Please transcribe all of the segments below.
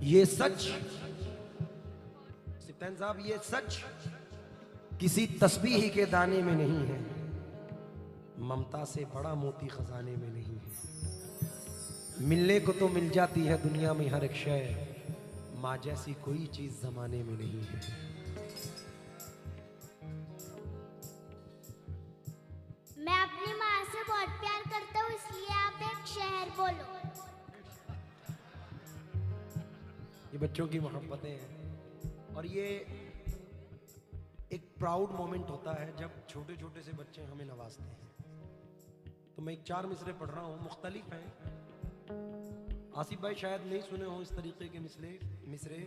ये सच सिप्तैन साहब, ये सच किसी तस्बीह के दाने में नहीं है, ममता से बड़ा मोती खजाने में नहीं है। मिलने को तो मिल जाती है दुनिया में हर एक शय, माँ जैसी कोई चीज जमाने में नहीं है। मैं अपनी माँ से बहुत प्यार करता हूँ, इसलिए आप एक शहर बोलो। ये बच्चों की मोहब्बतें हैं और ये एक प्राउड मोमेंट होता है जब छोटे छोटे से बच्चे हमें नवाजते हैं। तो मैं एक 4 मिसरे पढ़ रहा हूँ, मुख्तलिफ हैं। आसिफ भाई शायद नहीं सुने हो इस तरीके के मिसरे।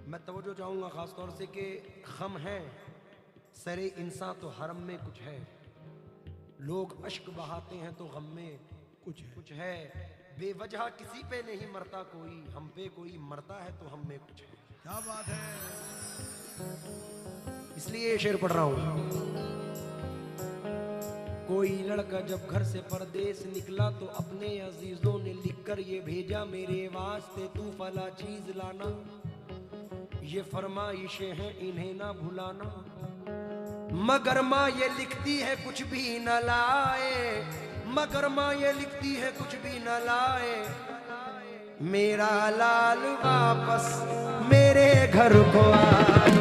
मैं तवज्जो चाहूँगा ख़ास तौर से कि ख़म है सरे इंसान तो हरम में कुछ है, लोग अश्क बहाते हैं तो गम में कुछ है। बेवजह किसी पे नहीं मरता कोई, हम पे कोई मरता है तो हम में कुछ है। क्या बात है। इसलिए शेर पढ़ रहा हूं। कोई लड़का जब घर से परदेस निकला तो अपने अजीजों ने लिखकर ये भेजा मेरे वास्ते, तू फला चीज लाना, ये फरमाइशें हैं इन्हें ना भुलाना। मगर माँ ये लिखती है कुछ भी न लाए, मगर माँ ये लिखती है कुछ भी न लाए, मेरा लाल वापस मेरे घर को आए।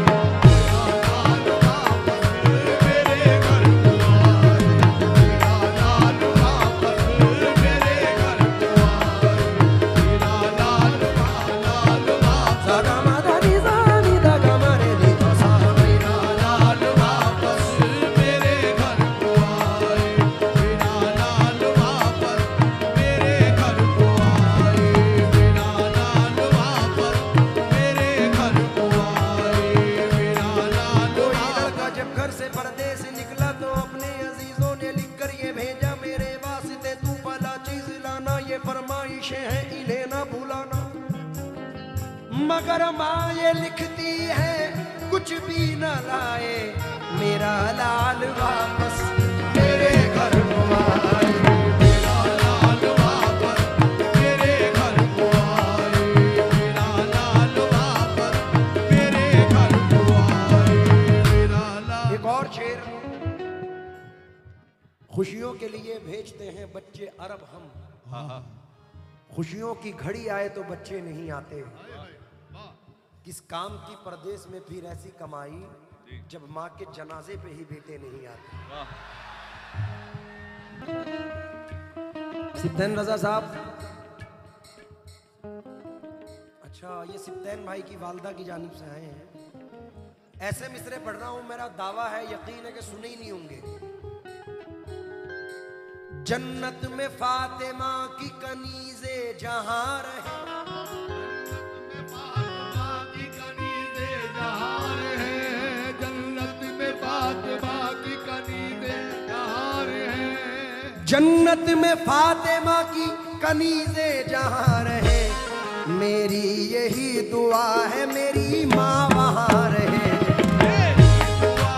मगर माँ ये लिखती है कुछ भी न लाए, मेरा लाल वापस मेरे घर को आए, मेरा लाल वापस मेरे घर को आए, मेरा लाल वापस मेरे घर को आए, मेरा लाल। एक और शेर। खुशियों के लिए भेजते हैं बच्चे अरब हम, खुशियों की घड़ी आए तो बच्चे नहीं आते। किस काम की परदेश में फिर ऐसी कमाई, जब माँ के जनाजे पे ही बेटे नहीं आते। सिप्तैन रजा साहब, अच्छा ये सिप्तैन भाई की वालदा की जानिब से आए हैं। ऐसे मिसरे पढ़ रहा हूं, मेरा दावा है यकीन है कि सुने ही नहीं होंगे। जन्नत में फातिमा की कनीज़े जहां रहे, जन्नत में फातिमा की कनीज़े जहां रहे, मेरी यही दुआ है मेरी माँ वहां रहे, मेरी दुआ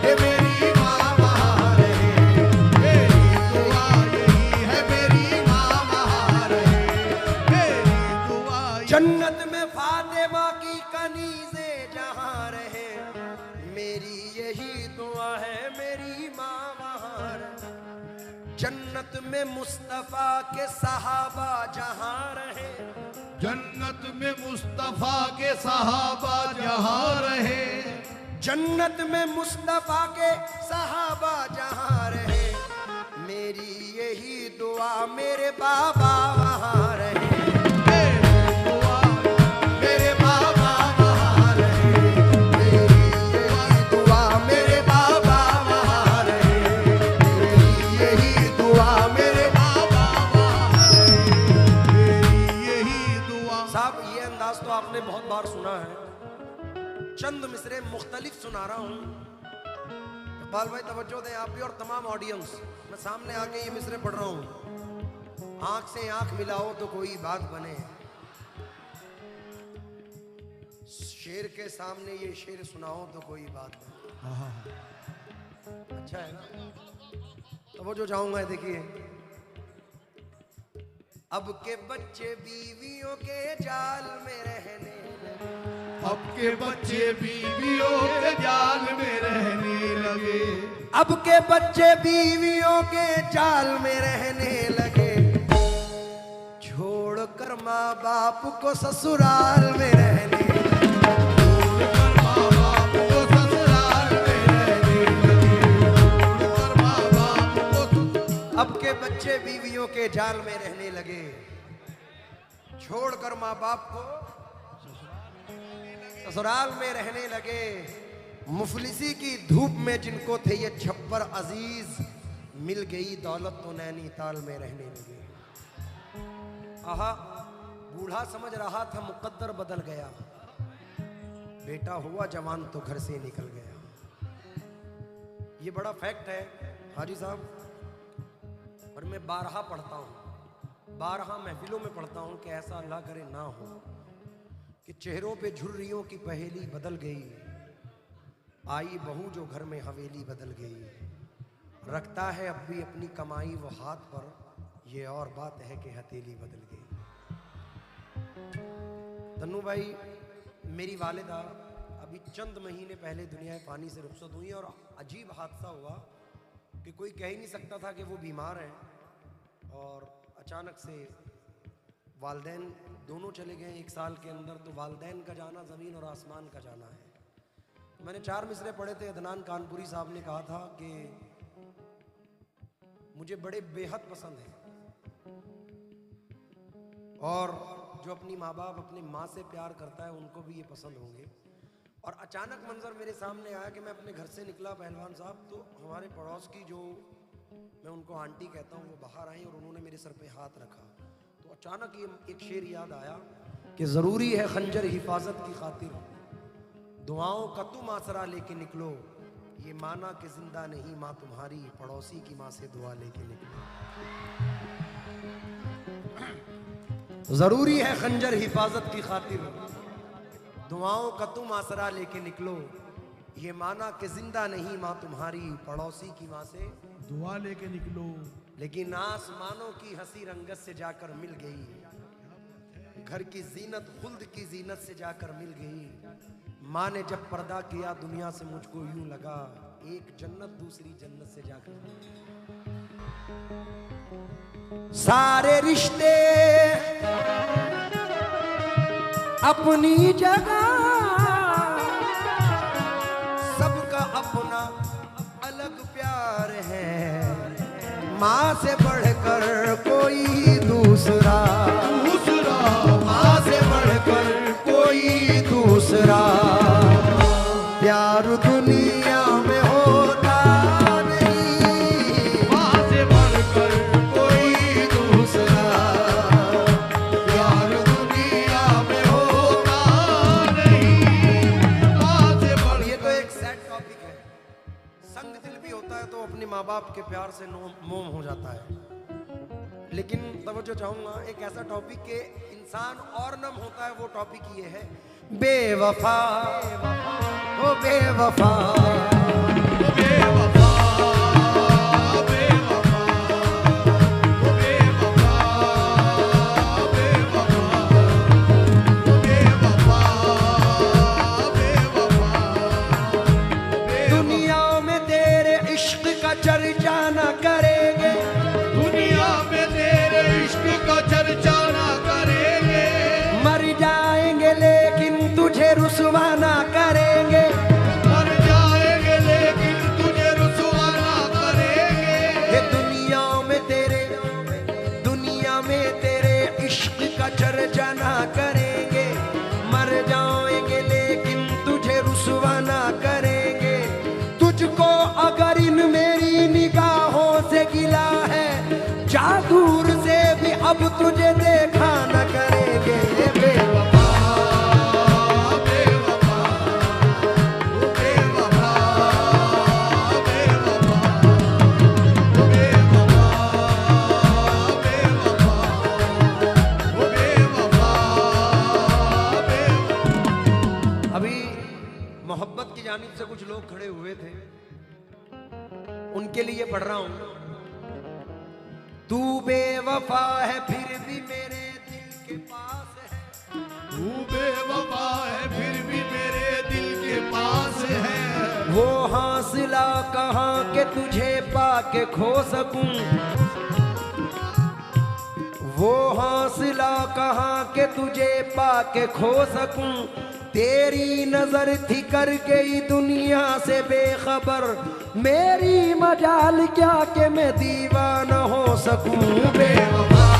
है मेरी माँ वहां रहे, मेरी दुआ यही है मेरी माँ वहां रहे, मेरी दुआ। जन्नत में फातिमा की कनीज़े जहां रहे, मेरी यही दुआ है मेरी माँ वहां रहे। जन्नत में मुस्तफा के सहाबा जहां रहे, जन्नत में मुस्तफा के सहाबा जहां रहे, जन्नत में मुस्तफा के सहाबा जहां रहे, मेरी यही दुआ मेरे बाबा वहां रहे, मेरी दुआ मेरे बाबा वहां रहे, मेरी यही दुआ मेरे बाबा वहां रहे, मेरी यही दुआ मेरे बाबा वहां रहे, मेरी यही दुआ। साहब ये अंदाज तो आपने बहुत बार सुना है, चंद मिसरे मुख्तलिफ सुना रहा हूँ। इकबाल भाई तवज्जो दें आप भी और तमाम ऑडियंस। मैं सामने आके ये मिसरे पढ़ रहा हूँ। आंख से आंख मिलाओ तो कोई बात बने, शेर के सामने ये शेर सुनाओ तो कोई बात बने। अच्छा है ना? तवज्जो चाहूंगा, देखिए अब के बच्चे बीवियों के जाल में रहने लगे। अब के बच्चे बीवियों के जाल में रहने लगे। अब के बच्चे बीवियों के जाल में रहने लगे। छोड़कर माँ बाप को ससुराल में रहने लगे। छोड़कर माँ बाप को ससुराल में रहने लगे। छोड़कर माँ बाप को। अब के बच्चे बीवियों के जाल में रहने लगे। छोड़कर माँ बाप को ससुराल में रहने लगे। मुफलिसी की धूप में जिनको थे ये छप्पर अजीज, मिल गई दौलत तो नैनीताल में रहने लगे। आहा, बूढ़ा समझ रहा था मुकद्दर बदल गया, बेटा हुआ जवान तो घर से निकल गया। ये बड़ा फैक्ट है हाजी साहब, और मैं बारहा पढ़ता हूँ, बारहा महफिलों में पढ़ता हूँ कि ऐसा अल्लाह करे ना हो कि चेहरों पे झुर्रियों की पहेली बदल गई, आई बहू जो घर में हवेली बदल गई। रखता है अब भी अपनी कमाई वो हाथ पर, ये और बात है कि हथेली बदल गई। तन्नू भाई, मेरी वालिदा अभी चंद महीने पहले दुनिया फानी से रुखसत हुई और अजीब हादसा हुआ कि कोई कह ही नहीं सकता था कि वो बीमार हैं, और अचानक से वालदैन दोनों चले गए 1 साल के अंदर। तो वालदैन का जाना ज़मीन और आसमान का जाना है। मैंने 4 मिसरे पढ़े थे, अदनान कानपुरी साहब ने कहा था कि मुझे बड़े बेहद पसंद है, और जो अपनी माँ बाप अपनी माँ से प्यार करता है उनको भी ये पसंद होंगे। और अचानक मंजर मेरे सामने आया कि मैं अपने घर से निकला पहलवान साहब, तो हमारे पड़ोस की जो मैं उनको आंटी कहता हूँ वो बाहर आई और उन्होंने मेरे सर पे हाथ रखा। तो अचानक ये एक शेर याद आया कि ज़रूरी है खंजर हिफाजत की खातिर, दुआओं का तुम आसरा लेके निकलो, ये माना कि जिंदा नहीं माँ तुम्हारी, पड़ोसी की माँ से दुआ लेके निकलो। जरूरी है खंजर हिफाजत की खातिर, दुआओं का तुम आसरा लेके निकलो, ये माना कि जिंदा नहीं माँ तुम्हारी, पड़ोसी की माँ से दुआ लेके निकलो। लेकिन आसमानों की हंसी रंगत से जाकर मिल गई, घर की जीनत खुल्द की जीनत से जाकर मिल गई। माँ ने जब पर्दा किया दुनिया से मुझको यूं लगा, एक जन्नत दूसरी जन्नत से जाकर मिल गई। सारे रिश्ते अपनी जगह, सबका अपना अलग प्यार है, माँ से बढ़कर कोई दूसरा, माँ से बढ़कर कोई दूसरा प्यार दुनिया में होता नहीं, माँ से बढ़कर कोई दूसरा प्यार दुनिया में होता नहीं, माँ से बढ़कर। ये तो एक सैड टॉपिक है, संग दिल भी होता है तो अपने माँ बाप के प्यार से मोम हो जाता है। लेकिन तवज्जो चाहूंगा, एक ऐसा टॉपिक के इंसान और नम होता है, वो टॉपिक ये है बेवफा, ओ बेवफा, ओ बेवफा, बेवफा, ओ बेवफा, बेवफा, ओ बेवफा, बेवफा। दुनिया में तेरे इश्क का चर्चा न करेंगे, दुनिया में तेरे इश्क का चर्चा ना करेंगे, मर जाएंगे लेकिन तुझे रुसवा ना करेंगे, मर जाएंगे लेकिन तुझे रुसवा ना करेंगे। ये दुनिया में तेरे इश्क का चर्चा ना करेंगे, मर जाएंगे लेकिन तुझे रुसवा ना करेंगे। तुझको अगर इन मेरी निगाहों से गिला है, जा दूर से भी अब तुझे देखा न करेंगे। बेवफा, बेवफा, ओ बेवफा, बेवफा, ओ बेवफा, बेवफा, ओ बेवफा, बेवफा। अभी मोहब्बत की जानिब से कुछ लोग खड़े हुए थे, उनके लिए पढ़ रहा हूं। तू बेवफा है फिर भी मेरे दिल के पास है। तू बेवफा है फिर भी मेरे दिल के पास है। वो हौसला कहाँ के तुझे पाके खो सकूं, वो हौसला कहाँ के तुझे पाके खो सकूं। तेरी नजर थी कर गई दुनिया से बेखबर, मेरी मजाल क्या कि मैं दीवाना हो सकूं। बेवफा